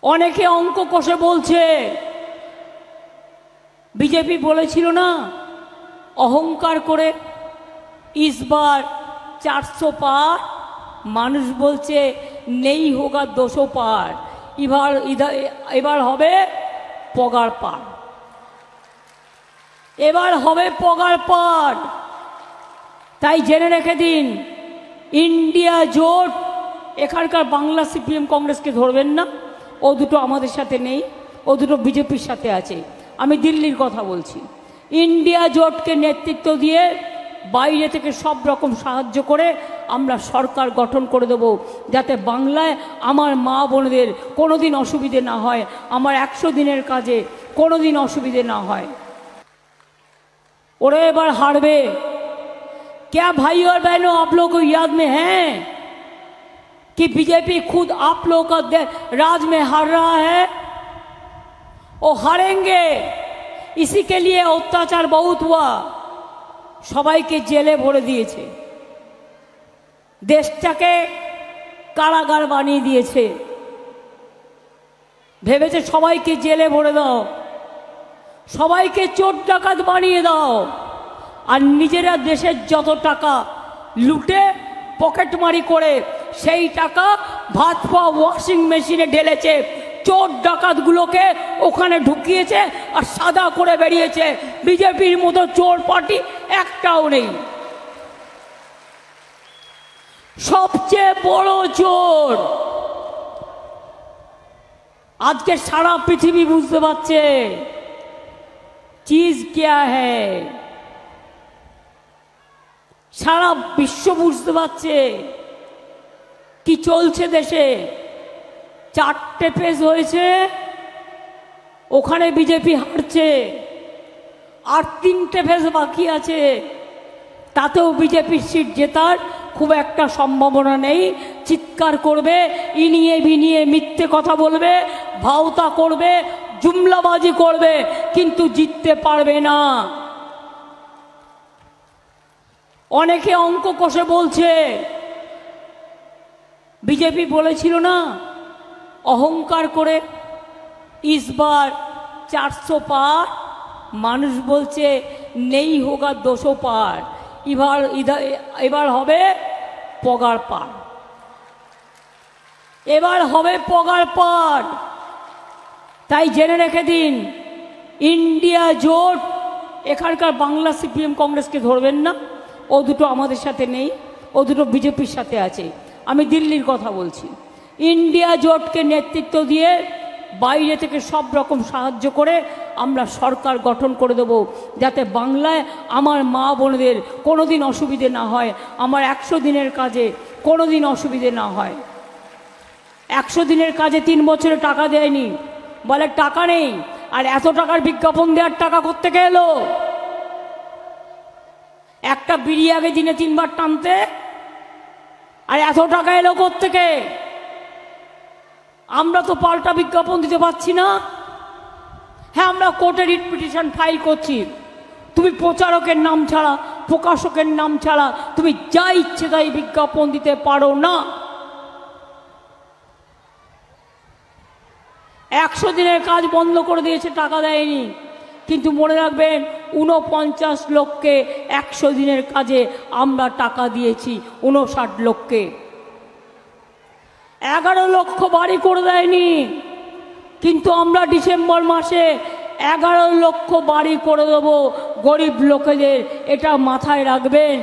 অনেকে অঙ্ক কষে বলছে, বিজেপি বলেছিল না অহংকার করে इस बार 400 पार, মানুষ বলছে নেই হোগা 200 পার। এবার হবে পগার পার, এবার হবে পগার পার। তাই জেনে রেখে দিন, ইন্ডিয়া জোট, এখানকার বাংলা সিপিএম কংগ্রেসকে ধরবেন না, ও দুটো আমাদের সাথে নেই, ও দুটো বিজেপির সাথে আছে। আমি দিল্লির কথা বলছি। ইন্ডিয়া জোটকে নেতৃত্ব দিয়ে বাইরে থেকে সব রকম সাহায্য করে আমরা সরকার গঠন করে দেব, যাতে বাংলায় আমার মা বোনদের কোনো দিন অসুবিধে না হয়, আমার 100 দিনের কাজে কোনো দিন অসুবিধে না হয়। ওরা এবার হারবে। क्या भाई और बहनों, आप लोगों को याद में है कि बीजेपी खुद आप लोगों का राज में हार रहा है? वो हारेंगे। इसी के लिए अत्याचार बहुत हुआ, সবাইকে জেলে ভরে দিয়েছে, দেশটাকে কারাগার বানিয়ে দিয়েছে। ভেবেছে সবাইকে জেলে ভরে দাও, সবাইকে চোর ডাকাত বানিয়ে দাও, আর নিজেরা দেশের যত টাকা লুটে পকেটমারি করে সেই টাকা ভাজপা ওয়াশিং মেশিনে ঢেলেছে, চোর ডাকাতগুলোকে ওখানে ঢুকিয়েছে আর সাদা করে বেরিয়েছে। বিজেপির মতো চোর পার্টি একটাও নেই। সবচেয়ে বড় চোর আজকে সারা পৃথিবী বুঝতে পারছে চিজ क्या है, সারা বিশ্ব বুঝতে পারছে কি চলছে দেশে। 4টে ফেজ হয়েছে, ওখানে বিজেপি হারছে, আর 3টে ফেজ বাকি আছে, তাতেও বিজেপির সিট জেতার খুব একটা সম্ভাবনা নেই। চিৎকার করবে, ইনিয়ে বিনিয়ে মিথ্যে কথা বলবে, ভাওতা করবে, জুমলাবাজি করবে, কিন্তু জিততে পারবে না। অনেকে অঙ্ক কষে বলছে, বিজেপি বলেছিল না অহংকার করে इस बार 400 पार, মানুষ বলছে নেই হোগা 200 পার। এবার হবে পগার পার, এবার হবে পগার পার। তাই জেনে রেখে দিন, ইন্ডিয়া জোট, এখানকার বাংলা সিপিএম কংগ্রেসকে ধরবেন না, ও দুটো আমাদের সাথে নেই, ও দুটো বিজেপির সাথে আছে। আমি দিল্লির কথা বলছি। ইন্ডিয়া জোটকে নেতৃত্ব দিয়ে বাইরে থেকে সব রকম সাহায্য করে আমরা সরকার গঠন করে দেব, যাতে বাংলায় আমার মা বোনদের কোনো দিন অসুবিধে না হয়, আমার 100 দিনের কাজে কোনো দিন অসুবিধে না হয়। 100 দিনের কাজে 3 বছরে টাকা দেয়নি, বলে টাকা নেই। আর এত টাকার বিজ্ঞাপন দেওয়ার টাকা কোত্থেকে এলো? একটা বিড়ি আগে দিনে 3 বার টানতে, আর এত টাকা এলো কোত্থেকে? আমরা তো পাল্টা বিজ্ঞাপন দিতে পারছি না। হ্যাঁ, আমরা কোর্টে রিট পিটিশন ফাইল করছি, তুমি প্রচারকের নাম ছাড়া, প্রকাশকের নাম ছাড়া তুমি যা ইচ্ছে তাই বিজ্ঞাপন দিতে পারো না। 100 দিনের কাজ বন্ধ করে দিয়েছে, টাকা দেয়নি। কিন্তু মনে রাখবেন, 49 লক্ষকে 100 দিনের কাজে আমরা টাকা দিয়েছি, 59 লক্ষকে। 11 লক্ষ বাড়ি করে দেয়নি, কিন্তু আমরা ডিসেম্বর মাসে 11 লক্ষ বাড়ি করে দেবো গরিব লোকেদের। এটা মাথায় রাখবেন।